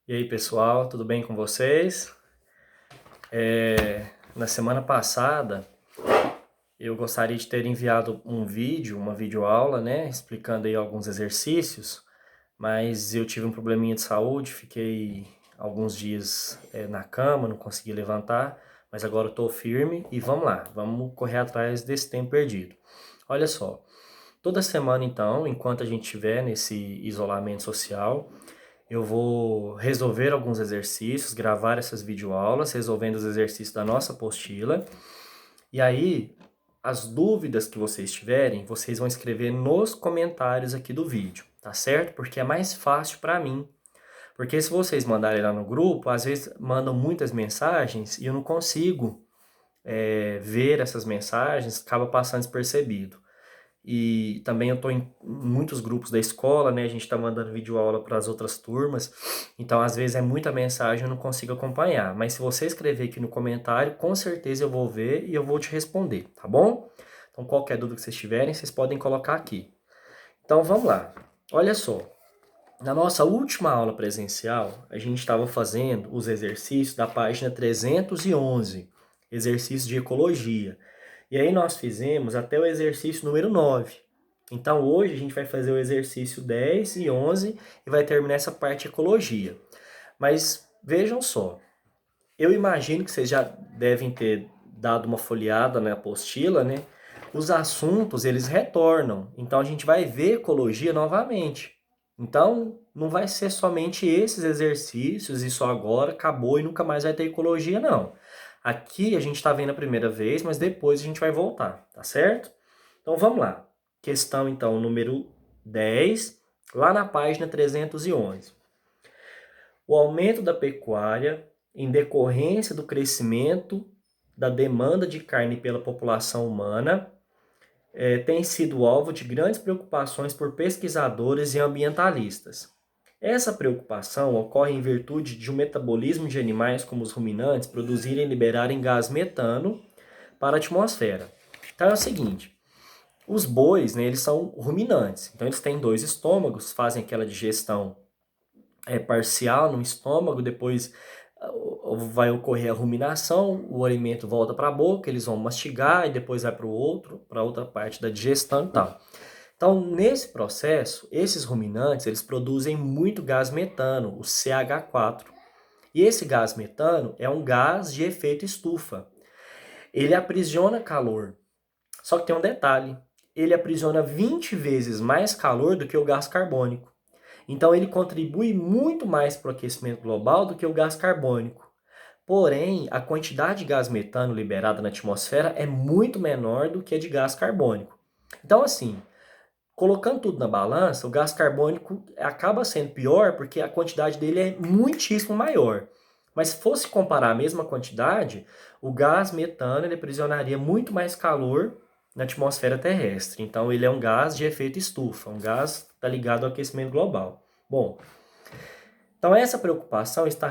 E aí, pessoal, tudo bem com vocês? Na semana passada, eu gostaria de ter enviado um vídeo, uma videoaula, né, explicando aí alguns exercícios, mas eu tive um probleminha de saúde, fiquei alguns dias na cama, não consegui levantar, mas agora eu tô firme e vamos lá, vamos correr atrás desse tempo perdido. Olha só, toda semana então, enquanto a gente estiver nesse isolamento social, eu vou resolver alguns exercícios, gravar essas videoaulas, resolvendo os exercícios da nossa apostila. E aí, as dúvidas que vocês tiverem, vocês vão escrever nos comentários aqui do vídeo, tá certo? Porque é mais fácil para mim. Porque se vocês mandarem lá no grupo, às vezes mandam muitas mensagens e eu não consigo ver essas mensagens, acaba passando despercebido. E também eu estou em muitos grupos da escola, né? A gente está mandando videoaula para as outras turmas, então às vezes é muita mensagem e eu não consigo acompanhar. Mas se você escrever aqui no comentário, com certeza eu vou ver e eu vou te responder, tá bom? Então qualquer dúvida que vocês tiverem, vocês podem colocar aqui. Então vamos lá. Olha só, na nossa última aula presencial, a gente estava fazendo os exercícios da página 311, exercícios de ecologia. E aí nós fizemos até o exercício número 9. Então hoje a gente vai fazer o exercício 10 e 11 e vai terminar essa parte de ecologia. Mas vejam só, eu imagino que vocês já devem ter dado uma folheada na apostila, né? Os assuntos, eles retornam. Então a gente vai ver ecologia novamente. Então não vai ser somente esses exercícios e só agora acabou e nunca mais vai ter ecologia, não. Aqui a gente está vendo a primeira vez, mas depois a gente vai voltar, tá certo? Então vamos lá. Questão então número 10, lá na página 311. O aumento da pecuária, em decorrência do crescimento da demanda de carne pela população humana, tem sido alvo de grandes preocupações por pesquisadores e ambientalistas. Essa preocupação ocorre em virtude de um metabolismo de animais como os ruminantes produzirem e liberarem gás metano para a atmosfera. Então é o seguinte, os bois, né, eles são ruminantes, então eles têm dois estômagos, fazem aquela digestão parcial no estômago, depois vai ocorrer a ruminação, o alimento volta para a boca, eles vão mastigar e depois vai para outra parte da digestão e tal. Então, nesse processo, esses ruminantes, eles produzem muito gás metano, o CH4. E esse gás metano é um gás de efeito estufa. Ele aprisiona calor. Só que tem um detalhe, ele aprisiona 20 vezes mais calor do que o gás carbônico. Então ele contribui muito mais para o aquecimento global do que o gás carbônico. Porém, a quantidade de gás metano liberada na atmosfera é muito menor do que a de gás carbônico. Então, assim, colocando tudo na balança, o gás carbônico acaba sendo pior porque a quantidade dele é muitíssimo maior. Mas se fosse comparar a mesma quantidade, o gás metano ele aprisionaria muito mais calor na atmosfera terrestre. Então ele é um gás de efeito estufa, um gás que está ligado ao aquecimento global. Bom, então essa preocupação está...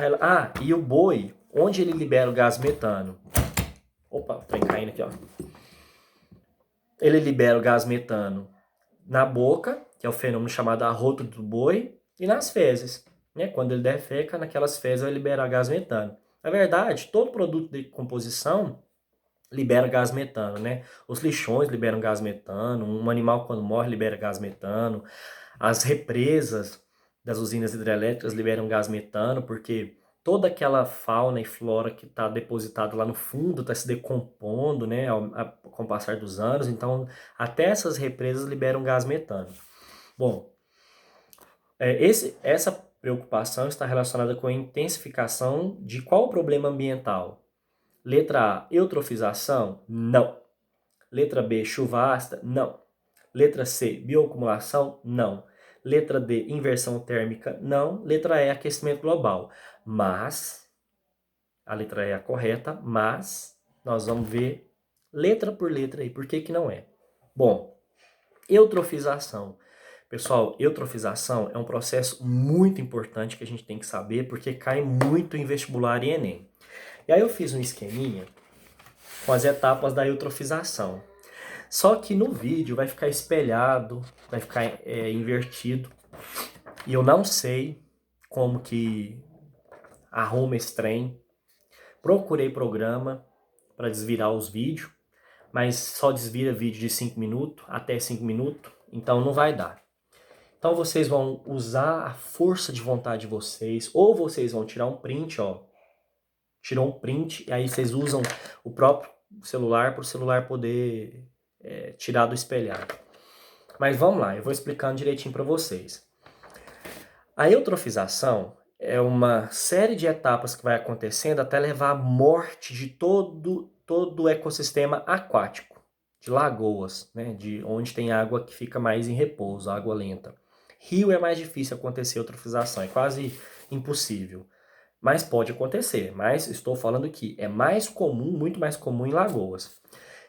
e o boi, onde ele libera o gás metano? Opa, tá caindo aqui, ó. Ele libera o gás metano na boca, que é o fenômeno chamado arroto do boi, e nas fezes. Né? Quando ele defeca, naquelas fezes vai liberar gás metano. Na verdade, todo produto de composição libera gás metano, né? Os lixões liberam gás metano, um animal quando morre libera gás metano, as represas das usinas hidrelétricas liberam gás metano, porque toda aquela fauna e flora que está depositada lá no fundo está se decompondo, né, com o passar dos anos, então até essas represas liberam gás metano. Bom, essa preocupação está relacionada com a intensificação de qual problema ambiental? Letra A, eutrofização? Não. Letra B, chuva ácida? Não. Letra C, bioacumulação? Não. Letra D, inversão térmica? Não. Letra E, aquecimento global. Mas, a letra E é a correta, mas nós vamos ver letra por letra aí, por que que não é. Bom, eutrofização. Pessoal, eutrofização é um processo muito importante que a gente tem que saber, porque cai muito em vestibular e Enem. E aí eu fiz um esqueminha com as etapas da eutrofização. Só que no vídeo vai ficar espelhado, vai ficar invertido. E eu não sei como que arruma esse trem. Procurei programa para desvirar os vídeos, mas só desvira vídeo de 5 minutos, até 5 minutos, então não vai dar. Então vocês vão usar a força de vontade de vocês, ou vocês vão tirar um print, ó. Tirou um print, e aí vocês usam o próprio celular para o celular poder tirar do espelhado. Mas vamos lá, eu vou explicando direitinho para vocês. A eutrofização é uma série de etapas que vai acontecendo até levar à morte de todo o ecossistema aquático, de lagoas, né, de onde tem água que fica mais em repouso, água lenta. Rio é mais difícil acontecer eutrofização, é quase impossível. Mas pode acontecer, mas estou falando que é mais comum, muito mais comum em lagoas.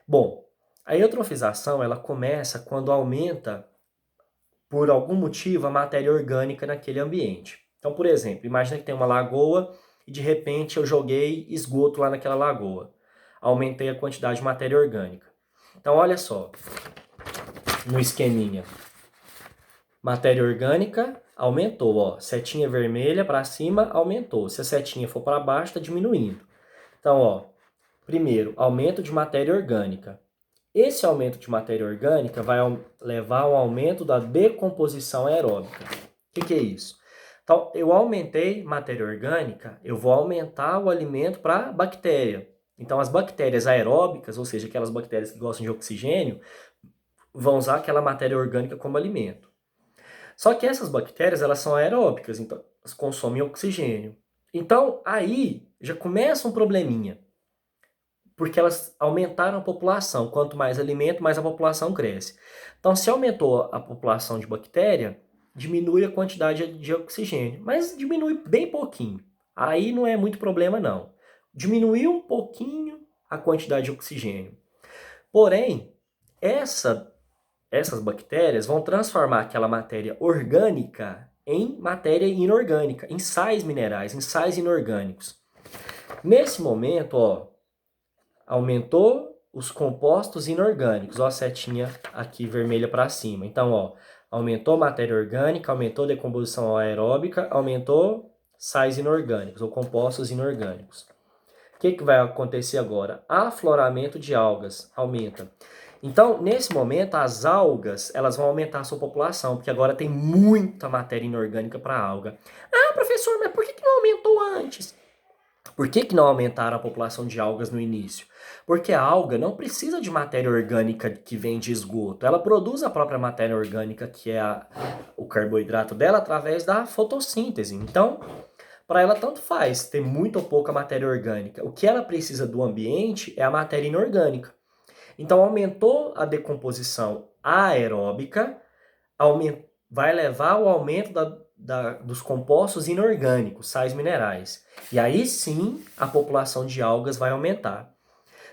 Bom, a eutrofização ela começa quando aumenta, por algum motivo, a matéria orgânica naquele ambiente. Então, por exemplo, imagina que tem uma lagoa e de repente eu joguei esgoto lá naquela lagoa. Aumentei a quantidade de matéria orgânica. Então, olha só, no esqueminha. Matéria orgânica aumentou, ó. Setinha vermelha para cima aumentou. Se a setinha for para baixo, está diminuindo. Então, ó, primeiro, aumento de matéria orgânica. Esse aumento de matéria orgânica vai levar ao aumento da decomposição aeróbica. O que é isso? Então, eu aumentei matéria orgânica, eu vou aumentar o alimento para bactéria. Então, as bactérias aeróbicas, ou seja, aquelas bactérias que gostam de oxigênio, vão usar aquela matéria orgânica como alimento. Só que essas bactérias, elas são aeróbicas, então elas consomem oxigênio. Então, aí já começa um probleminha. Porque elas aumentaram a população. Quanto mais alimento, mais a população cresce. Então, se aumentou a população de bactéria, diminui a quantidade de oxigênio. Mas diminui bem pouquinho. Aí não é muito problema, não. Diminuiu um pouquinho a quantidade de oxigênio. Porém, essas bactérias vão transformar aquela matéria orgânica em matéria inorgânica, em sais minerais, em sais inorgânicos. Nesse momento, ó, aumentou os compostos inorgânicos, ó a setinha aqui vermelha para cima. Então, ó, aumentou matéria orgânica, aumentou decomposição aeróbica, aumentou sais inorgânicos ou compostos inorgânicos. O que vai acontecer agora? Afloramento de algas aumenta. Então, nesse momento, as algas elas vão aumentar a sua população, porque agora tem muita matéria inorgânica para a alga. Ah, professor, mas por que não aumentou antes? Por que não aumentaram a população de algas no início? Porque a alga não precisa de matéria orgânica que vem de esgoto. Ela produz a própria matéria orgânica, que é o carboidrato dela, através da fotossíntese. Então, para ela tanto faz ter muita ou pouca matéria orgânica. O que ela precisa do ambiente é a matéria inorgânica. Então, aumentou a decomposição aeróbica, vai levar ao aumento dos compostos inorgânicos, sais minerais. E aí sim, a população de algas vai aumentar.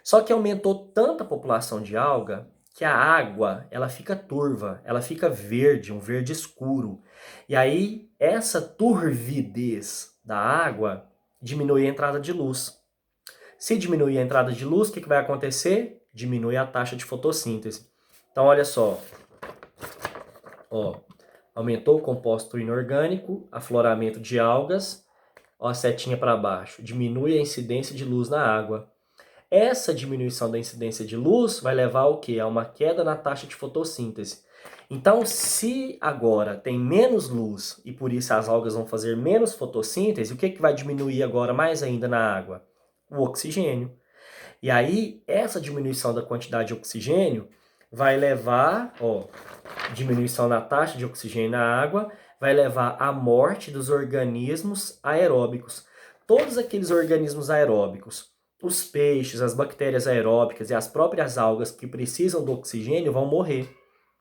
Só que aumentou tanta a população de alga que a água ela fica turva, ela fica verde, um verde escuro. E aí, essa turvidez da água diminui a entrada de luz. Se diminuir a entrada de luz, o que vai acontecer? Diminui a taxa de fotossíntese. Então, olha só. Ó, aumentou o composto inorgânico, afloramento de algas, ó, a setinha para baixo, diminui a incidência de luz na água. Essa diminuição da incidência de luz vai levar ao quê? A uma queda na taxa de fotossíntese. Então, se agora tem menos luz e por isso as algas vão fazer menos fotossíntese, o que vai diminuir agora mais ainda na água? O oxigênio. E aí, essa diminuição da quantidade de oxigênio vai levar, ó, diminuição na taxa de oxigênio na água, vai levar à morte dos organismos aeróbicos. Todos aqueles organismos aeróbicos, os peixes, as bactérias aeróbicas e as próprias algas que precisam do oxigênio vão morrer,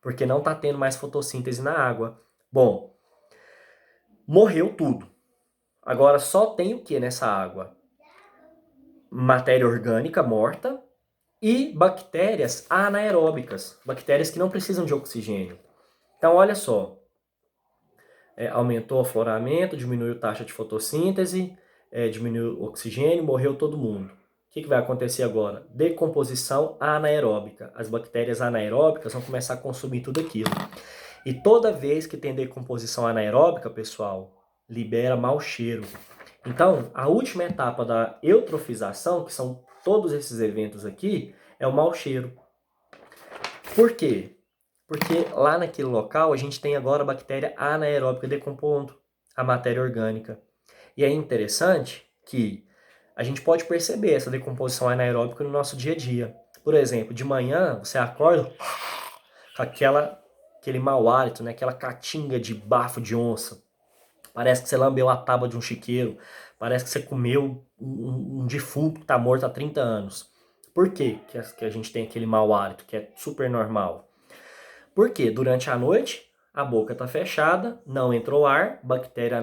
porque não está tendo mais fotossíntese na água. Bom, morreu tudo. Agora só tem o que nessa água? Matéria orgânica morta e bactérias anaeróbicas, bactérias que não precisam de oxigênio. Então, olha só, aumentou o afloramento, diminuiu a taxa de fotossíntese, diminuiu o oxigênio, morreu todo mundo. O que vai acontecer agora? Decomposição anaeróbica. As bactérias anaeróbicas vão começar a consumir tudo aquilo. E toda vez que tem decomposição anaeróbica, pessoal, libera mau cheiro. Então, a última etapa da eutrofização, que são todos esses eventos aqui, é o mau cheiro. Por quê? Porque lá naquele local a gente tem agora a bactéria anaeróbica decompondo a matéria orgânica. E é interessante que a gente pode perceber essa decomposição anaeróbica no nosso dia a dia. Por exemplo, de manhã você acorda com aquele mau hálito, né? Aquela catinga de bafo de onça. Parece que você lambeu a tábua de um chiqueiro. Parece que você comeu um defunto que está morto há 30 anos. Por quê que a gente tem aquele mau hálito, que é super normal? Porque durante a noite a boca está fechada, não entrou ar, bactéria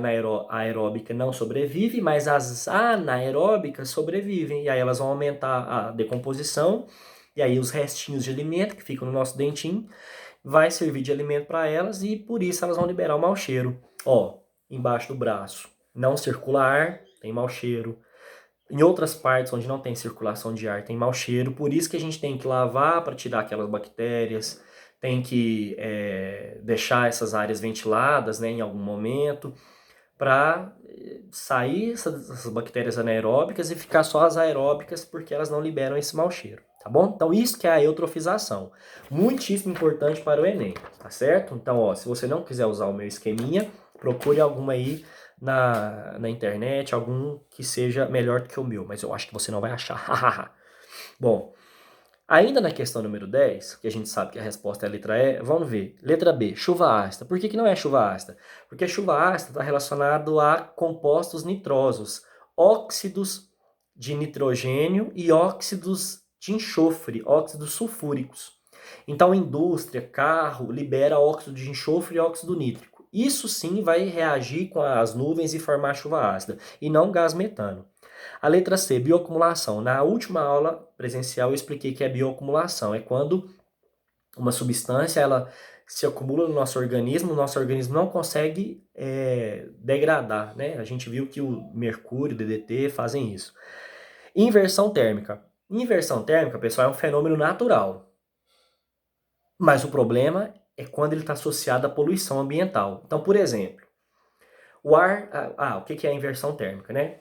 aeróbica não sobrevive, mas as anaeróbicas sobrevivem. E aí elas vão aumentar a decomposição, e aí os restinhos de alimento que ficam no nosso dentinho vai servir de alimento para elas e por isso elas vão liberar o mau cheiro. Ó, embaixo do braço não circula ar, tem mau cheiro. Em outras partes onde não tem circulação de ar tem mau cheiro, por isso que a gente tem que lavar para tirar aquelas bactérias, tem que deixar essas áreas ventiladas, né, em algum momento, para sair essas bactérias anaeróbicas e ficar só as aeróbicas, porque elas não liberam esse mau cheiro, tá bom? Então isso que é a eutrofização, muitíssimo importante para o Enem, tá certo? Então, ó, se você não quiser usar o meu esqueminha, procure alguma aí na internet, algum que seja melhor do que o meu, mas eu acho que você não vai achar. Bom, ainda na questão número 10, que a gente sabe que a resposta é a letra E, vamos ver. Letra B, chuva ácida. Por que não é chuva ácida? Porque a chuva ácida está relacionado a compostos nitrosos, óxidos de nitrogênio e óxidos de enxofre, óxidos sulfúricos. Então, indústria, carro, libera óxido de enxofre e óxido nítrico. Isso sim vai reagir com as nuvens e formar chuva ácida, e não gás metano. A letra C, bioacumulação. Na última aula presencial eu expliquei que é bioacumulação. É quando uma substância ela se acumula no nosso organismo não consegue degradar, né? A gente viu que o mercúrio, o DDT fazem isso. Inversão térmica. Inversão térmica, pessoal, é um fenômeno natural. Mas o problema é quando ele está associado à poluição ambiental. Então, por exemplo, o ar... o que é a inversão térmica, né?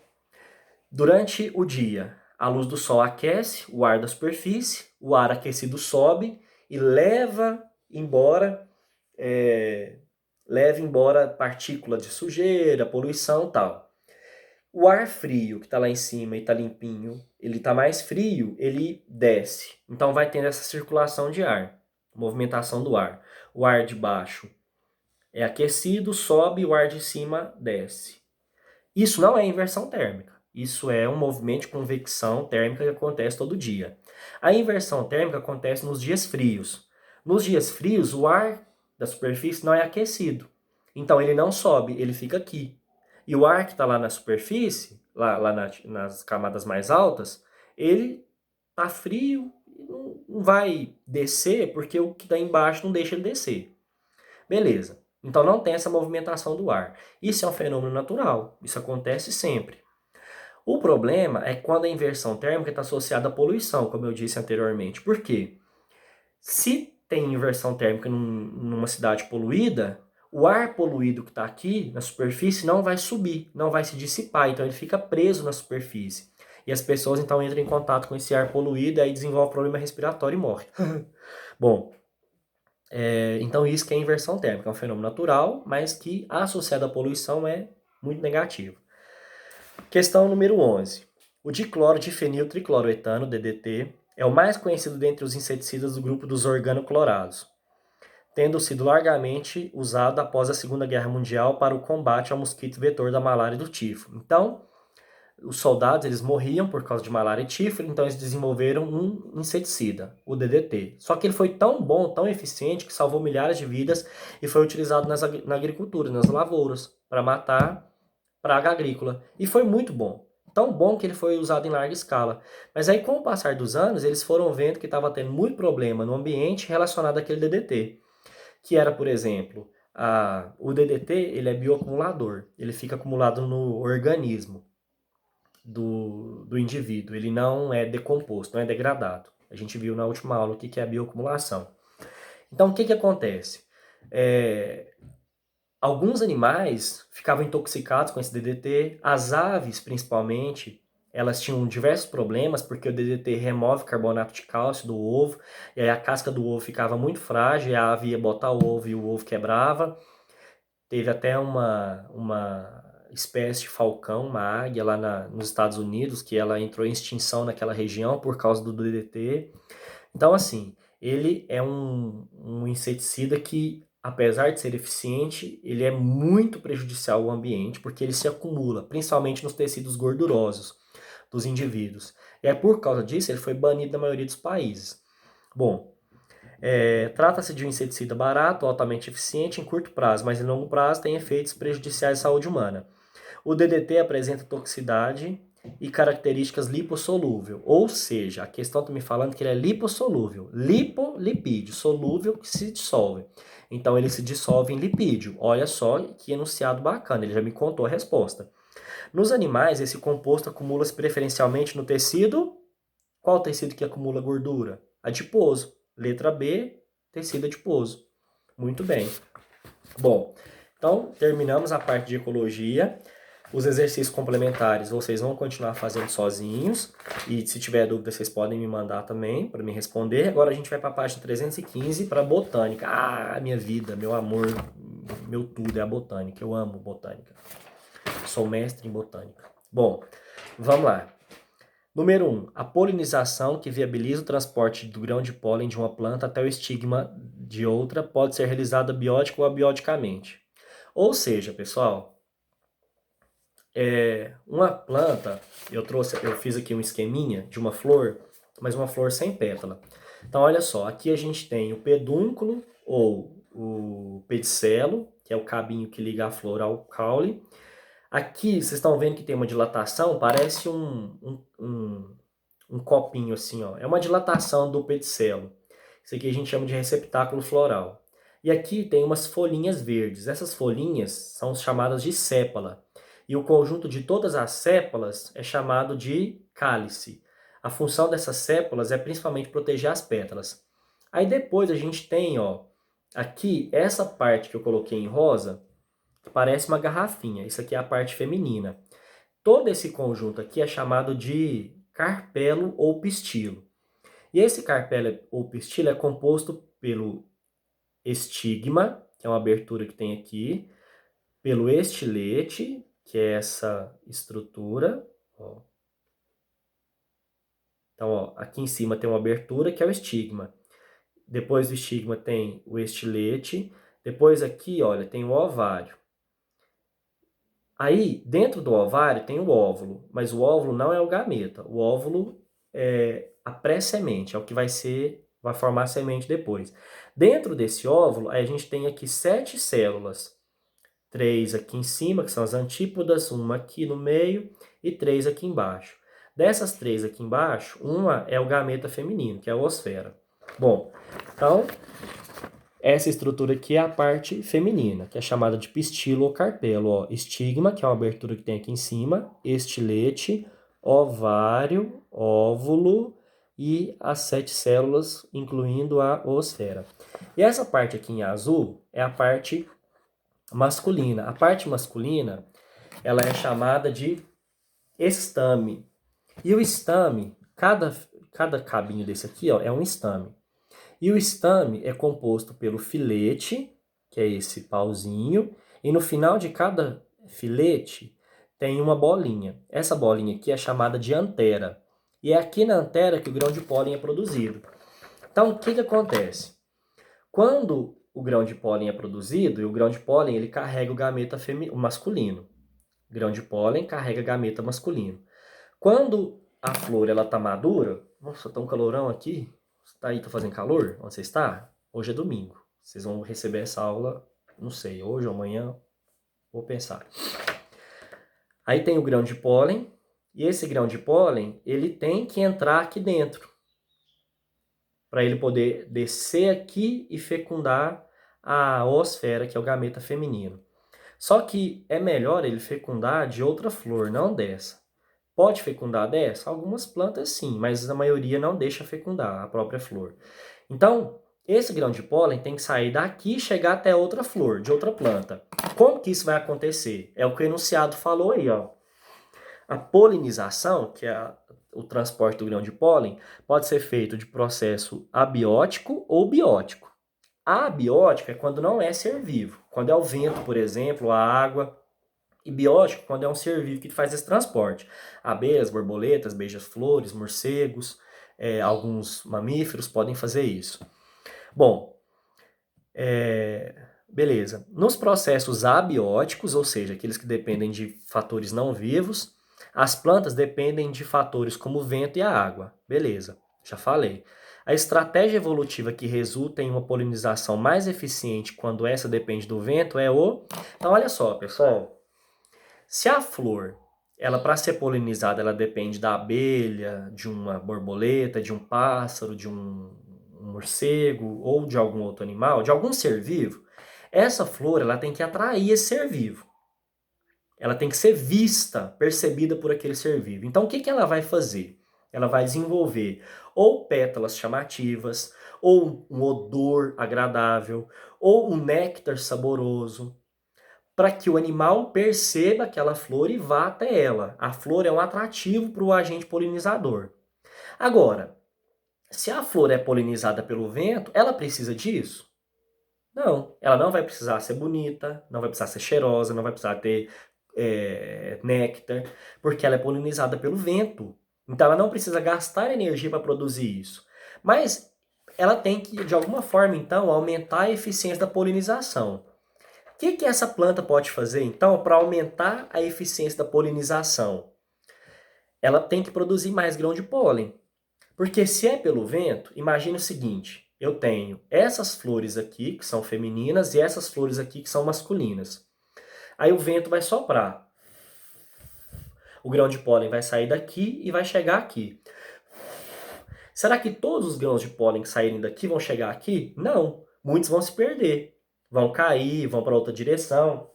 Durante o dia, a luz do sol aquece o ar da superfície, o ar aquecido sobe e leva embora partícula de sujeira, poluição e tal. O ar frio, que está lá em cima e está limpinho, ele está mais frio, ele desce. Então vai tendo essa circulação de ar, movimentação do ar. O ar de baixo é aquecido, sobe, o ar de cima desce. Isso não é inversão térmica. Isso é um movimento de convecção térmica que acontece todo dia. A inversão térmica acontece nos dias frios. Nos dias frios, o ar da superfície não é aquecido. Então ele não sobe, ele fica aqui. E o ar que está lá na superfície, nas camadas mais altas, ele está frio, não vai descer porque o que está embaixo não deixa ele descer. Beleza. Então não tem essa movimentação do ar. Isso é um fenômeno natural, isso acontece sempre. O problema é quando a inversão térmica está associada à poluição, como eu disse anteriormente. Por quê? Se tem inversão térmica numa cidade poluída, o ar poluído que está aqui na superfície não vai subir, não vai se dissipar, então ele fica preso na superfície. E as pessoas então entram em contato com esse ar poluído e aí desenvolve problema respiratório e morre. Bom, então isso que é inversão térmica, é um fenômeno natural, mas que associado à poluição é muito negativo. Questão número 11. O dicloro de feniltricloroetano, DDT, é o mais conhecido dentre os inseticidas do grupo dos organoclorados, tendo sido largamente usado após a Segunda Guerra Mundial para o combate ao mosquito vetor da malária e do tifo. Então, os soldados eles morriam por causa de malária e tifo, então eles desenvolveram um inseticida, o DDT. Só que ele foi tão bom, tão eficiente, que salvou milhares de vidas e foi utilizado na agricultura, nas lavouras, para matar praga agrícola. E foi muito bom. Tão bom que ele foi usado em larga escala. Mas aí, com o passar dos anos, eles foram vendo que estava tendo muito problema no ambiente relacionado àquele DDT. Que era, por exemplo, o DDT ele é bioacumulador. Ele fica acumulado no organismo do indivíduo. Ele não é decomposto, não é degradado. A gente viu na última aula o que é a bioacumulação. Então, o que acontece? Alguns animais ficavam intoxicados com esse DDT, as aves principalmente, elas tinham diversos problemas, porque o DDT remove carbonato de cálcio do ovo, e aí a casca do ovo ficava muito frágil, e a ave ia botar o ovo e o ovo quebrava. Teve até uma espécie de falcão, uma águia lá nos Estados Unidos, que ela entrou em extinção naquela região por causa do DDT. Então, assim, ele é um inseticida que, apesar de ser eficiente, ele é muito prejudicial ao ambiente, porque ele se acumula, principalmente nos tecidos gordurosos dos indivíduos. E é por causa disso ele foi banido da maioria dos países. Bom, trata-se de um inseticida barato, altamente eficiente em curto prazo, mas em longo prazo tem efeitos prejudiciais à saúde humana. O DDT apresenta toxicidade e características lipossolúvel, ou seja, a questão está me falando que ele é lipossolúvel, lipolipídio, solúvel que se dissolve. Então ele se dissolve em lipídio. Olha só que enunciado bacana, ele já me contou a resposta. Nos animais, esse composto acumula-se preferencialmente no tecido. Qual tecido que acumula gordura? Adiposo. Letra B, tecido adiposo. Muito bem. Bom, então terminamos a parte de ecologia. Os exercícios complementares vocês vão continuar fazendo sozinhos. E se tiver dúvida, vocês podem me mandar também para me responder. Agora a gente vai para a página 315 para botânica. Ah, minha vida, meu amor, meu tudo é a botânica. Eu amo botânica. Sou mestre em botânica. Bom, vamos lá. Número 1. A polinização, que viabiliza o transporte do grão de pólen de uma planta até o estigma de outra, pode ser realizada biótica ou abioticamente. Ou seja, pessoal, uma planta, eu fiz aqui um esqueminha de uma flor, mas uma flor sem pétala. Então, olha só, aqui a gente tem o pedúnculo ou o pedicelo, que é o cabinho que liga a flor ao caule. Aqui, vocês estão vendo que tem uma dilatação, parece um copinho assim, ó. É uma dilatação do pedicelo. Isso aqui a gente chama de receptáculo floral. E aqui tem umas folhinhas verdes. Essas folhinhas são chamadas de sépala. E o conjunto de todas as sépalas é chamado de cálice. A função dessas sépalas é principalmente proteger as pétalas. Aí depois a gente tem, ó, aqui essa parte que eu coloquei em rosa, parece uma garrafinha. Isso aqui é a parte feminina. Todo esse conjunto aqui é chamado de carpelo ou pistilo. E esse carpelo ou pistilo é composto pelo estigma, que é uma abertura que tem aqui, pelo estilete, que é essa estrutura. Ó. Então, ó, aqui em cima tem uma abertura que é o estigma. Depois do estigma tem o estilete. Depois aqui, olha, tem o ovário. Aí, dentro do ovário tem o óvulo, mas o óvulo não é o gameta. O óvulo é a pré-semente, é o que vai formar a semente depois. Dentro desse óvulo, aí a gente tem aqui 7 células. 3 aqui em cima, que são as antípodas, uma aqui no meio e 3 aqui embaixo. Dessas 3 aqui embaixo, uma é o gameta feminino, que é a oosfera. Bom, então, essa estrutura aqui é a parte feminina, que é chamada de pistilo ou carpelo. Ó. Estigma, que é uma abertura que tem aqui em cima, estilete, ovário, óvulo e as 7 células, incluindo a oosfera. E essa parte aqui em azul é a parte masculina. A parte masculina, ela é chamada de estame. E o estame, cada cabinho desse aqui, ó, é um estame. E o estame é composto pelo filete, que é esse pauzinho, e no final de cada filete tem uma bolinha. Essa bolinha aqui é chamada de antera. E é aqui na antera que o grão de pólen é produzido. Então, o que acontece? Quando o grão de pólen é produzido, e o grão de pólen ele carrega o gameta masculino. O grão de pólen carrega gameta masculino. Quando a flor ela tá madura, nossa, tá um calorão aqui. Tá aí, tá fazendo calor? Onde você está? Hoje é domingo. Vocês vão receber essa aula, não sei, hoje ou amanhã, vou pensar. Aí tem o grão de pólen, e esse grão de pólen, ele tem que entrar aqui dentro, para ele poder descer aqui e fecundar a oosfera, que é o gameta feminino. Só que é melhor ele fecundar de outra flor, não dessa. Pode fecundar dessa? Algumas plantas sim, mas a maioria não deixa fecundar a própria flor. Então, Esse grão de pólen tem que sair daqui e chegar até outra flor, de outra planta. Como que isso vai acontecer? É o que o enunciado falou aí, ó. A polinização, que é o transporte do grão de pólen, pode ser feito de processo abiótico ou biótico. Abiótico é quando não é ser vivo, quando é o vento, por exemplo, a água. E biótico, quando é um ser vivo que faz esse transporte. Abelhas, borboletas, beija-flores, morcegos, alguns mamíferos podem fazer isso. Bom, beleza. Nos processos abióticos, ou seja, aqueles que dependem de fatores não vivos, as plantas dependem de fatores como o vento e a água. Beleza, já falei. A estratégia evolutiva que resulta em uma polinização mais eficiente quando essa depende do vento é o... Então, olha só, pessoal. Se a flor, ela para ser polinizada, ela depende da abelha, de uma borboleta, de um pássaro, de um morcego ou de algum outro animal, de algum ser vivo, essa flor ela tem que atrair esse ser vivo. Ela tem que ser vista, percebida por aquele ser vivo. Então, o que ela vai fazer? Ela vai desenvolver ou pétalas chamativas, ou um odor agradável, ou um néctar saboroso, para que o animal perceba aquela flor e vá até ela. A flor é um atrativo para o agente polinizador. Agora, se a flor é polinizada pelo vento, ela precisa disso? Não, ela não vai precisar ser bonita, não vai precisar ser cheirosa, não vai precisar ter néctar, porque ela é polinizada pelo vento. Então ela não precisa gastar energia para produzir isso. Mas ela tem que, de alguma forma, então, aumentar a eficiência da polinização. O que essa planta pode fazer, então, para aumentar a eficiência da polinização? Ela tem que produzir mais grão de pólen. Porque se é pelo vento, imagine o seguinte, eu tenho essas flores aqui, que são femininas, e essas flores aqui, que são masculinas. Aí o vento vai soprar. O grão de pólen vai sair daqui e vai chegar aqui. Será que todos os grãos de pólen que saírem daqui vão chegar aqui? Não. Muitos vão se perder. Vão cair, vão para outra direção.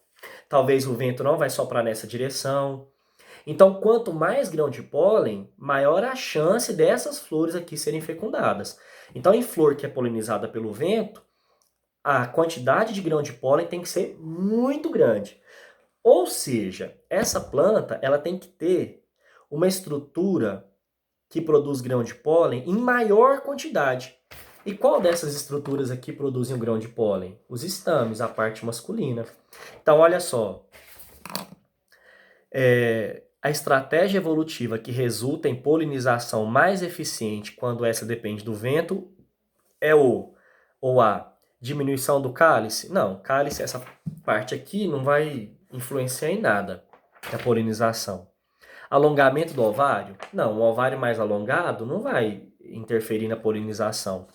Talvez o vento não vai soprar nessa direção. Então, quanto mais grão de pólen, maior a chance dessas flores aqui serem fecundadas. Então, em flor que é polinizada pelo vento, a quantidade de grão de pólen tem que ser muito grande. Ou seja, essa planta ela tem que ter uma estrutura que produz grão de pólen em maior quantidade. E qual dessas estruturas aqui produzem o grão de pólen? Os estames, a parte masculina. Então, olha só. A estratégia evolutiva que resulta em polinização mais eficiente quando essa depende do vento é ou a diminuição do cálice? Não, cálice, essa parte aqui não vai influenciar em nada da polinização. Alongamento do ovário? Não, um ovário mais alongado não vai interferir na polinização.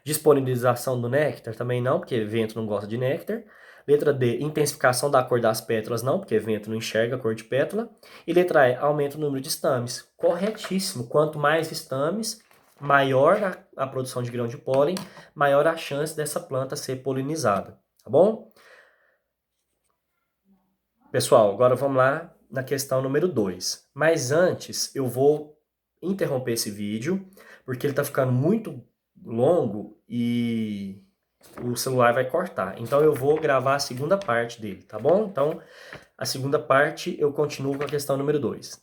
Despolinização do néctar? Também não, porque vento não gosta de néctar. Letra D, intensificação da cor das pétalas? Não, porque vento não enxerga a cor de pétala. E letra E, aumenta o número de estames. Corretíssimo. Quanto mais estames, maior a produção de grão de pólen, maior a chance dessa planta ser polinizada. Tá bom? Pessoal, agora vamos lá na questão número 2. Mas antes, eu vou interromper esse vídeo, porque ele está ficando muito longo e o celular vai cortar. Então eu vou gravar a segunda parte dele, tá bom? Então, a segunda parte eu continuo com a questão número 2.